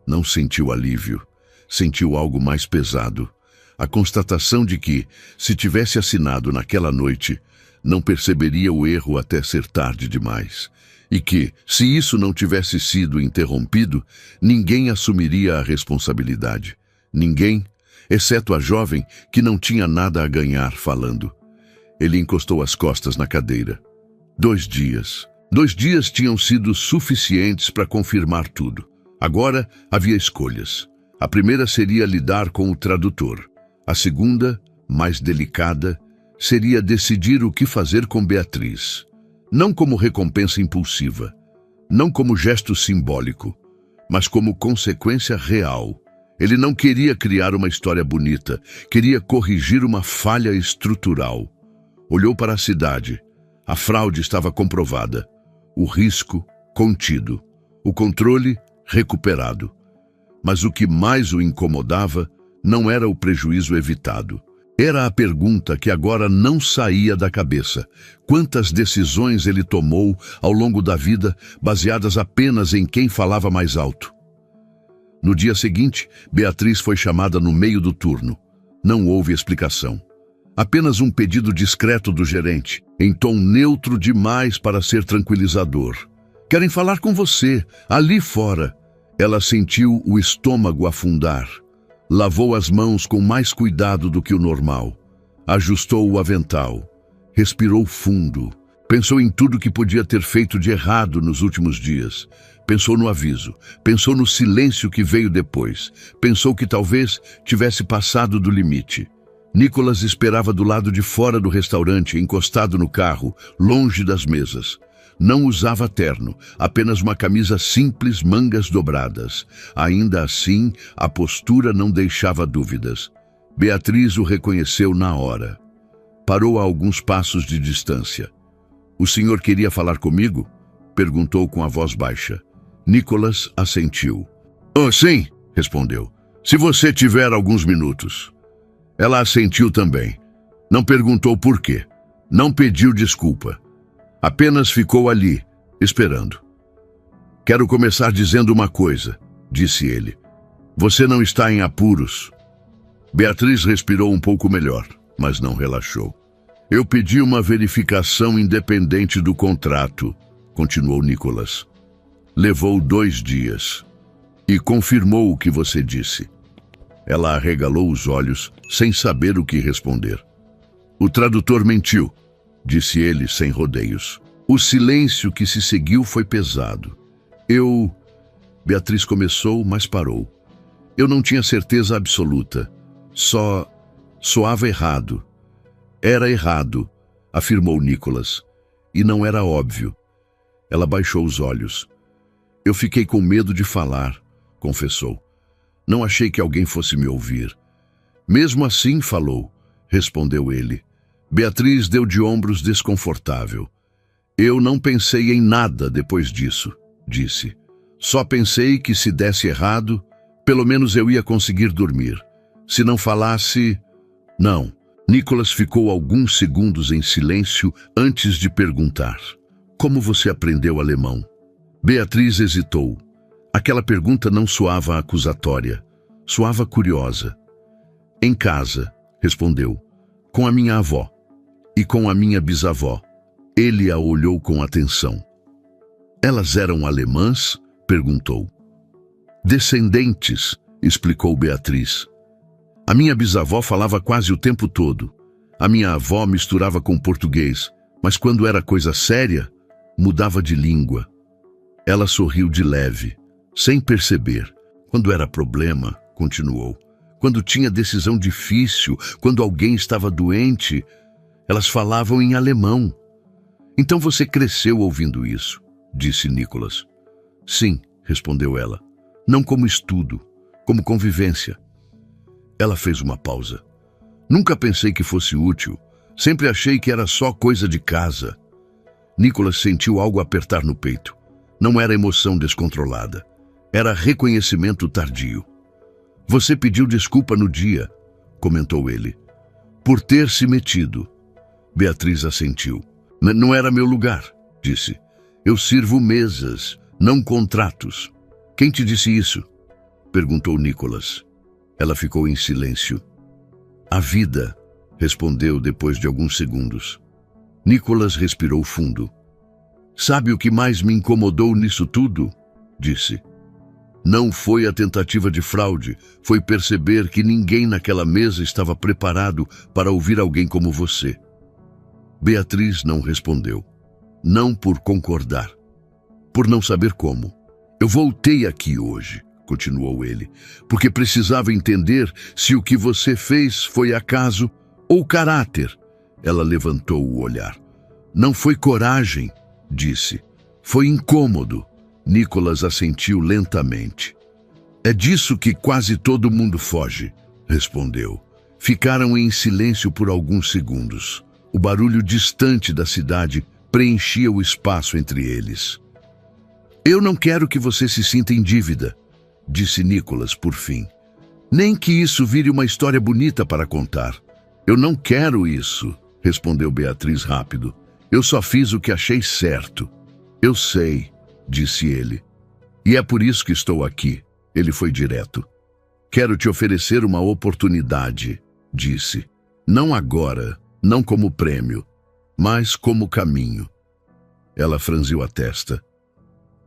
Não sentiu alívio. Sentiu algo mais pesado. A constatação de que, se tivesse assinado naquela noite, não perceberia o erro até ser tarde demais. E que, se isso não tivesse sido interrompido, ninguém assumiria a responsabilidade. Ninguém, exceto a jovem que não tinha nada a ganhar falando. Ele encostou as costas na cadeira. 2 dias. 2 dias tinham sido suficientes para confirmar tudo. Agora havia escolhas. A primeira seria lidar com o tradutor. A segunda, mais delicada, seria decidir o que fazer com Beatriz. Não como recompensa impulsiva, não como gesto simbólico, mas como consequência real. Ele não queria criar uma história bonita, queria corrigir uma falha estrutural. Olhou para a cidade. A fraude estava comprovada. O risco contido. O controle recuperado. Mas o que mais o incomodava não era o prejuízo evitado. Era a pergunta que agora não saía da cabeça. Quantas decisões ele tomou ao longo da vida, baseadas apenas em quem falava mais alto? No dia seguinte, Beatriz foi chamada no meio do turno. Não houve explicação. Apenas um pedido discreto do gerente, em tom neutro demais para ser tranquilizador. Querem falar com você, ali fora. Ela sentiu o estômago afundar. Lavou as mãos com mais cuidado do que o normal. Ajustou o avental. Respirou fundo. Pensou em tudo que podia ter feito de errado nos últimos dias. Pensou no aviso. Pensou no silêncio que veio depois. Pensou que talvez tivesse passado do limite. Nicholas esperava do lado de fora do restaurante, encostado no carro, longe das mesas. Não usava terno, apenas uma camisa simples, mangas dobradas. Ainda assim, a postura não deixava dúvidas. Beatriz o reconheceu na hora. Parou a alguns passos de distância. "O senhor queria falar comigo?" perguntou com a voz baixa. Nicholas assentiu. "Oh, sim", respondeu. "Se você tiver alguns minutos." Ela assentiu também. Não perguntou por quê. Não pediu desculpa. Apenas ficou ali, esperando. "Quero começar dizendo uma coisa", disse ele. "Você não está em apuros." Beatriz respirou um pouco melhor, mas não relaxou. "Eu pedi uma verificação independente do contrato", continuou Nicholas. "Levou 2 dias. E confirmou o que você disse." Ela arregalou os olhos, sem saber o que responder. "O tradutor mentiu", disse ele sem rodeios. O silêncio que se seguiu foi pesado. Beatriz começou, mas parou. "Eu não tinha certeza absoluta. Só soava errado." "Era errado", afirmou Nicholas. "E não era óbvio." Ela baixou os olhos. "Eu fiquei com medo de falar", confessou. "Não achei que alguém fosse me ouvir." "Mesmo assim falou", respondeu ele. Beatriz deu de ombros desconfortável. "Eu não pensei em nada depois disso", disse. "Só pensei que se desse errado, pelo menos eu ia conseguir dormir. Se não falasse..." "Não." Nicholas ficou alguns segundos em silêncio antes de perguntar. "Como você aprendeu alemão?" Beatriz hesitou. Aquela pergunta não soava acusatória, soava curiosa. "Em casa", respondeu, "com a minha avó e com a minha bisavó." Ele a olhou com atenção. "Elas eram alemãs?" perguntou. "Descendentes", explicou Beatriz. "A minha bisavó falava quase o tempo todo. A minha avó misturava com português, mas quando era coisa séria, mudava de língua." Ela sorriu de leve, sem perceber. "Quando era problema", continuou, "quando tinha decisão difícil, quando alguém estava doente, elas falavam em alemão." "Então você cresceu ouvindo isso", disse Nicholas. "Sim", respondeu ela. "Não como estudo, como convivência. Ela fez uma pausa. Nunca pensei que fosse útil. Sempre achei que era só coisa de casa. Nicholas sentiu algo apertar no peito. Não era emoção descontrolada. Era reconhecimento tardio. Você pediu desculpa no dia, comentou ele, por ter se metido. Beatriz assentiu. Não era meu lugar, disse. Eu sirvo mesas, não contratos. Quem te disse isso? Perguntou Nicholas. Ela ficou em silêncio. A vida, respondeu depois de alguns segundos. Nicholas respirou fundo. Sabe o que mais me incomodou nisso tudo? Disse. Não foi a tentativa de fraude, foi perceber que ninguém naquela mesa estava preparado para ouvir alguém como você. Beatriz não respondeu. Não por concordar, por não saber como. Eu voltei aqui hoje, continuou ele, porque precisava entender se o que você fez foi acaso ou caráter. Ela levantou o olhar. Não foi coragem, disse. Foi incômodo. Nicholas assentiu lentamente. É disso que quase todo mundo foge, respondeu. Ficaram em silêncio por alguns segundos. O barulho distante da cidade preenchia o espaço entre eles. Eu não quero que você se sinta em dívida, disse Nicholas por fim. Nem que isso vire uma história bonita para contar. Eu não quero isso, respondeu Beatriz rápido. Eu só fiz o que achei certo. Eu sei, disse ele. E é por isso que estou aqui. Ele foi direto. Quero te oferecer uma oportunidade, disse. Não agora, não como prêmio, mas como caminho. Ela franziu a testa.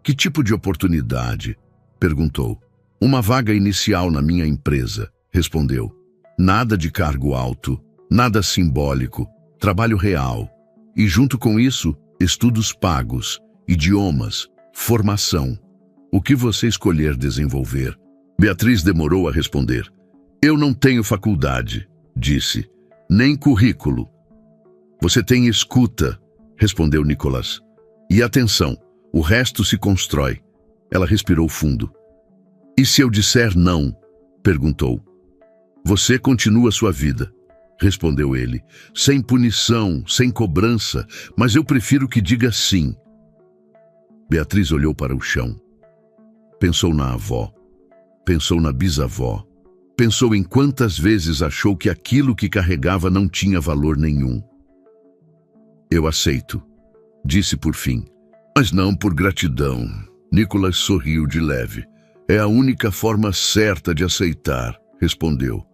Que tipo de oportunidade? Perguntou. Uma vaga inicial na minha empresa, respondeu. Nada de cargo alto, nada simbólico, trabalho real. E junto com isso, estudos pagos, idiomas, formação. O que você escolher desenvolver? Beatriz demorou a responder. Eu não tenho faculdade, disse, nem currículo. Você tem escuta, respondeu Nicholas. E atenção, o resto se constrói. Ela respirou fundo. E se eu disser não? Perguntou. Você continua sua vida, respondeu ele, sem punição, sem cobrança, mas eu prefiro que diga sim. Beatriz olhou para o chão. Pensou na avó, pensou na bisavó, pensou em quantas vezes achou que aquilo que carregava não tinha valor nenhum. Eu aceito, disse por fim, mas não por gratidão. Nicholas sorriu de leve. É a única forma certa de aceitar, respondeu.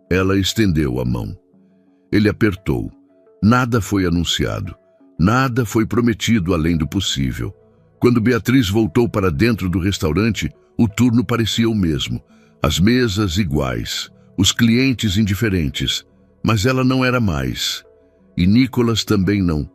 Ela estendeu a mão. Ele apertou. Nada foi anunciado. Nada foi prometido além do possível. Quando Beatriz voltou para dentro do restaurante, o turno parecia o mesmo. As mesas iguais, os clientes indiferentes. Mas ela não era mais. E Nicholas também não.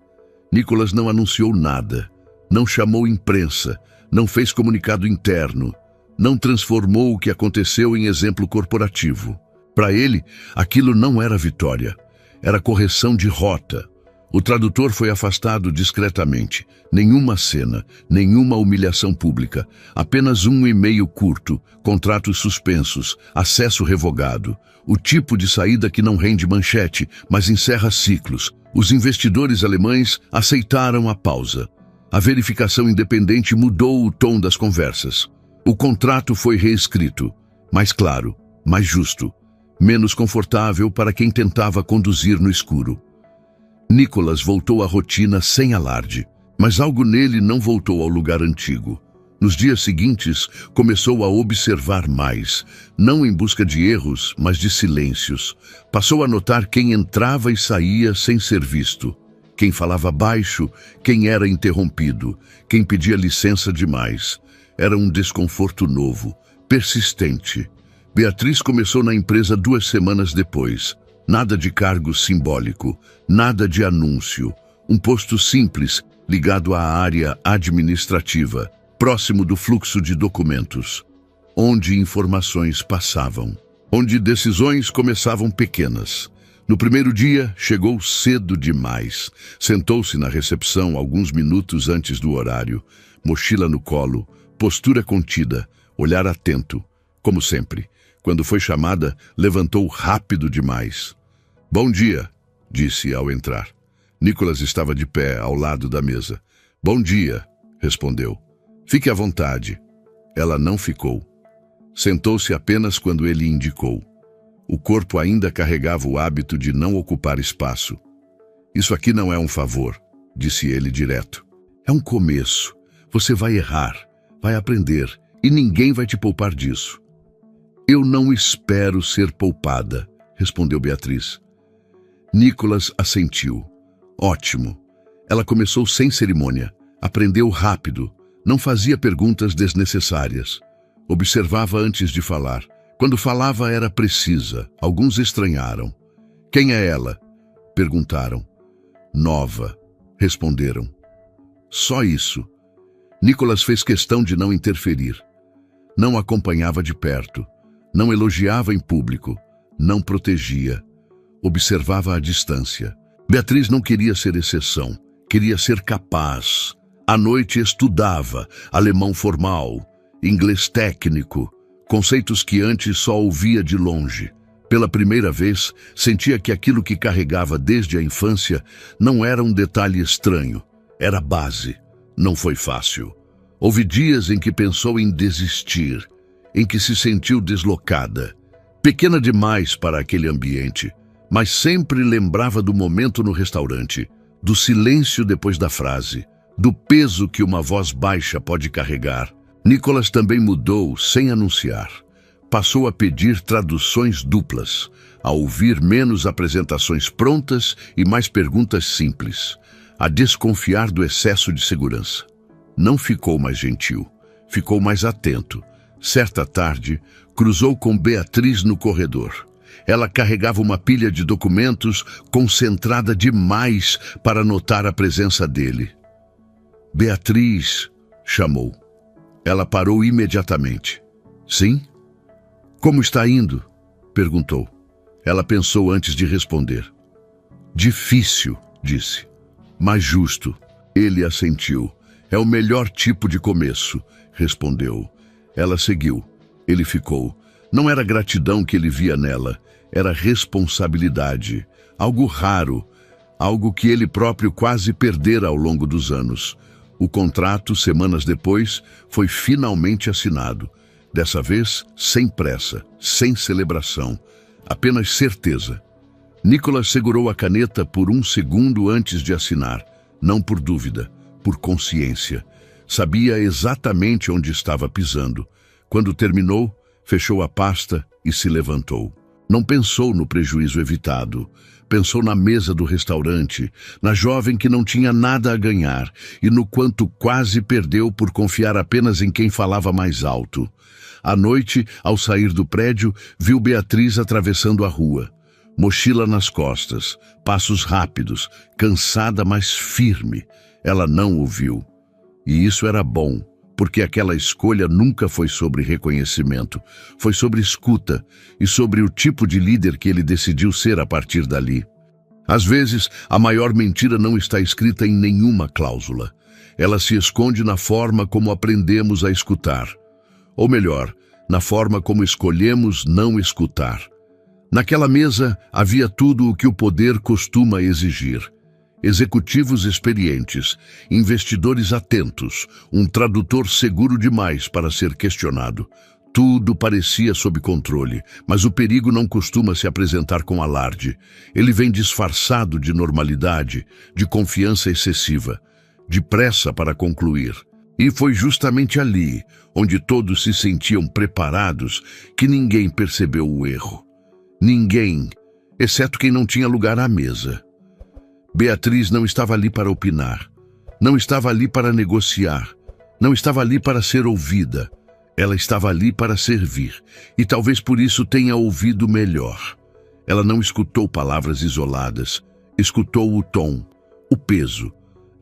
Nicholas não anunciou nada. Não chamou imprensa. Não fez comunicado interno. Não transformou o que aconteceu em exemplo corporativo. Para ele, aquilo não era vitória. Era correção de rota. O tradutor foi afastado discretamente. Nenhuma cena, nenhuma humilhação pública. Apenas um e-mail curto, contratos suspensos, acesso revogado. O tipo de saída que não rende manchete, mas encerra ciclos. Os investidores alemães aceitaram a pausa. A verificação independente mudou o tom das conversas. O contrato foi reescrito. Mais claro, mais justo. Menos confortável para quem tentava conduzir no escuro. Nicholas voltou à rotina sem alarde, mas algo nele não voltou ao lugar antigo. Nos dias seguintes, começou a observar mais, não em busca de erros, mas de silêncios. Passou a notar quem entrava e saía sem ser visto, quem falava baixo, quem era interrompido, quem pedia licença demais. Era um desconforto novo, persistente. Beatriz começou na empresa 2 semanas depois. Nada de cargo simbólico, nada de anúncio. Um posto simples, ligado à área administrativa, próximo do fluxo de documentos, onde informações passavam, onde decisões começavam pequenas. No primeiro dia, chegou cedo demais. Sentou-se na recepção alguns minutos antes do horário, mochila no colo, postura contida, olhar atento, como sempre. Quando foi chamada, levantou rápido demais. Bom dia, disse ao entrar. Nicholas estava de pé ao lado da mesa. Bom dia, respondeu. Fique à vontade. Ela não ficou. Sentou-se apenas quando ele indicou. O corpo ainda carregava o hábito de não ocupar espaço. Isso aqui não é um favor, disse ele direto. É um começo. Você vai errar, vai aprender, e ninguém vai te poupar disso. Eu não espero ser poupada, respondeu Beatriz. Nicholas assentiu. Ótimo. Ela começou sem cerimônia. Aprendeu rápido. Não fazia perguntas desnecessárias. Observava antes de falar. Quando falava era precisa. Alguns estranharam. Quem é ela? Perguntaram. Nova, responderam. Só isso. Nicholas fez questão de não interferir. Não acompanhava de perto. Não elogiava em público. Não protegia. Observava à distância. Beatriz não queria ser exceção. Queria ser capaz. À noite estudava alemão formal, inglês técnico, conceitos que antes só ouvia de longe. Pela primeira vez, sentia que aquilo que carregava desde a infância não era um detalhe estranho, era base. Não foi fácil. Houve dias em que pensou em desistir, em que se sentiu deslocada, pequena demais para aquele ambiente, mas sempre lembrava do momento no restaurante, do silêncio depois da frase, do peso que uma voz baixa pode carregar. Nicholas também mudou sem anunciar. Passou a pedir traduções duplas, a ouvir menos apresentações prontas e mais perguntas simples, a desconfiar do excesso de segurança. Não ficou mais gentil, ficou mais atento. Certa tarde, cruzou com Beatriz no corredor. Ela carregava uma pilha de documentos concentrada demais para notar a presença dele. Beatriz, chamou. Ela parou imediatamente. Sim? Como está indo? Perguntou. Ela pensou antes de responder. Difícil, disse. Mas justo. Ele assentiu. É o melhor tipo de começo, respondeu. Ela seguiu. Ele ficou. Não era gratidão que ele via nela, era responsabilidade. Algo raro, algo que ele próprio quase perdera ao longo dos anos. O contrato, semanas depois, foi finalmente assinado. Dessa vez, sem pressa, sem celebração, apenas certeza. Nicholas segurou a caneta por um segundo antes de assinar, não por dúvida, por consciência. Sabia exatamente onde estava pisando. Quando terminou, fechou a pasta e se levantou. Não pensou no prejuízo evitado. Pensou na mesa do restaurante, na jovem que não tinha nada a ganhar e no quanto quase perdeu por confiar apenas em quem falava mais alto. À noite, ao sair do prédio, viu Beatriz atravessando a rua. Mochila nas costas, passos rápidos, cansada, mas firme. Ela não o viu. E isso era bom, porque aquela escolha nunca foi sobre reconhecimento. Foi sobre escuta e sobre o tipo de líder que ele decidiu ser a partir dali. Às vezes, a maior mentira não está escrita em nenhuma cláusula. Ela se esconde na forma como aprendemos a escutar. Ou melhor, na forma como escolhemos não escutar. Naquela mesa havia tudo o que o poder costuma exigir. Executivos experientes, investidores atentos, um tradutor seguro demais para ser questionado. Tudo parecia sob controle, mas o perigo não costuma se apresentar com alarde. Ele vem disfarçado de normalidade, de confiança excessiva, de pressa para concluir. E foi justamente ali, onde todos se sentiam preparados, que ninguém percebeu o erro. Ninguém, exceto quem não tinha lugar à mesa. Beatriz não estava ali para opinar, não estava ali para negociar, não estava ali para ser ouvida. Ela estava ali para servir, e talvez por isso tenha ouvido melhor. Ela não escutou palavras isoladas, escutou o tom, o peso,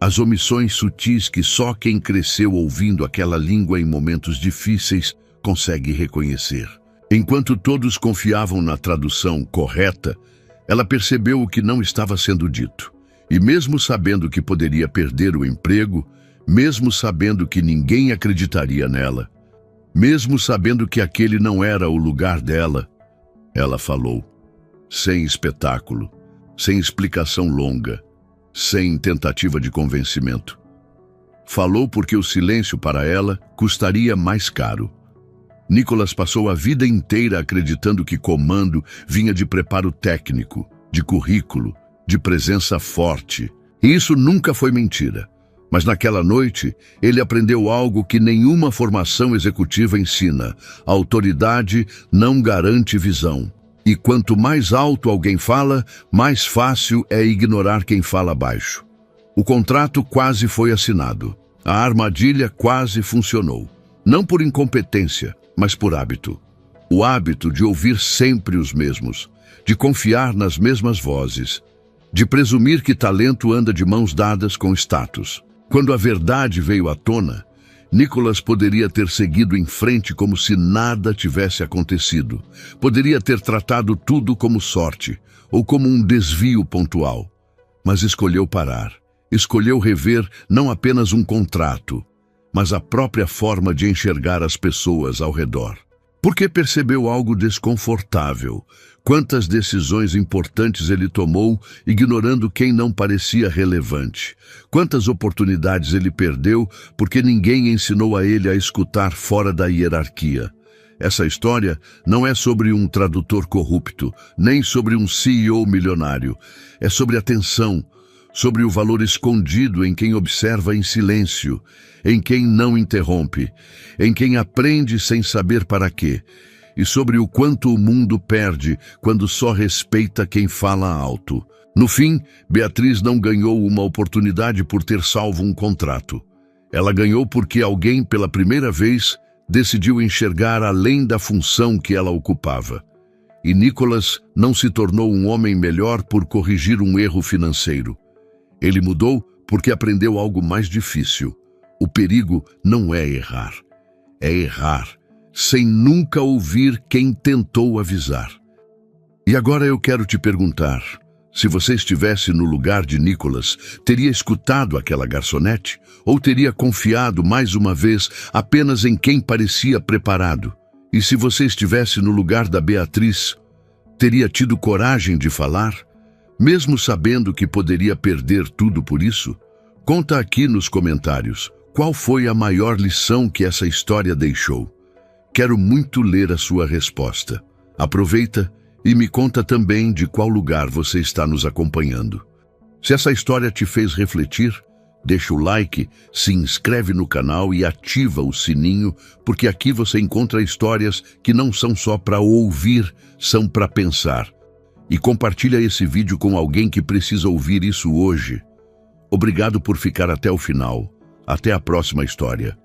as omissões sutis que só quem cresceu ouvindo aquela língua em momentos difíceis consegue reconhecer. Enquanto todos confiavam na tradução correta, ela percebeu o que não estava sendo dito. E mesmo sabendo que poderia perder o emprego, mesmo sabendo que ninguém acreditaria nela, Mesmo sabendo que aquele não era o lugar dela, ela falou, sem espetáculo, sem explicação longa, sem tentativa de convencimento. Falou porque o silêncio para ela custaria mais caro. Nicholas passou a vida inteira acreditando que comando vinha de preparo técnico, de currículo, de presença forte. E isso nunca foi mentira. Mas naquela noite, ele aprendeu algo que nenhuma formação executiva ensina. A autoridade não garante visão. E quanto mais alto alguém fala, mais fácil é ignorar quem fala baixo. O contrato quase foi assinado. A armadilha quase funcionou. Não por incompetência, mas por hábito. O hábito de ouvir sempre os mesmos, de confiar nas mesmas vozes, de presumir que talento anda de mãos dadas com status. Quando a verdade veio à tona, Nicholas poderia ter seguido em frente como se nada tivesse acontecido. Poderia ter tratado tudo como sorte, ou como um desvio pontual. Mas escolheu parar. Escolheu rever não apenas um contrato, mas a própria forma de enxergar as pessoas ao redor. Porque percebeu algo desconfortável. Quantas decisões importantes ele tomou, ignorando quem não parecia relevante. Quantas oportunidades ele perdeu, porque ninguém ensinou a ele a escutar fora da hierarquia. Essa história não é sobre um tradutor corrupto, nem sobre um CEO milionário. É sobre atenção, sobre o valor escondido em quem observa em silêncio, em quem não interrompe, em quem aprende sem saber para quê, e sobre o quanto o mundo perde quando só respeita quem fala alto. No fim, Beatriz não ganhou uma oportunidade por ter salvo um contrato. Ela ganhou porque alguém, pela primeira vez, decidiu enxergar além da função que ela ocupava. E Nicholas não se tornou um homem melhor por corrigir um erro financeiro. Ele mudou porque aprendeu algo mais difícil. O perigo não é errar. É errar sem nunca ouvir quem tentou avisar. E agora eu quero te perguntar, se você estivesse no lugar de Nicholas, teria escutado aquela garçonete? Ou teria confiado mais uma vez apenas em quem parecia preparado? E se você estivesse no lugar da Beatriz, teria tido coragem de falar? Mesmo sabendo que poderia perder tudo por isso? Conta aqui nos comentários, qual foi a maior lição que essa história deixou? Quero muito ler a sua resposta. Aproveita e me conta também de qual lugar você está nos acompanhando. Se essa história te fez refletir, deixa o like, se inscreve no canal e ativa o sininho, porque aqui você encontra histórias que não são só para ouvir, são para pensar. E compartilha esse vídeo com alguém que precisa ouvir isso hoje. Obrigado por ficar até o final. Até a próxima história.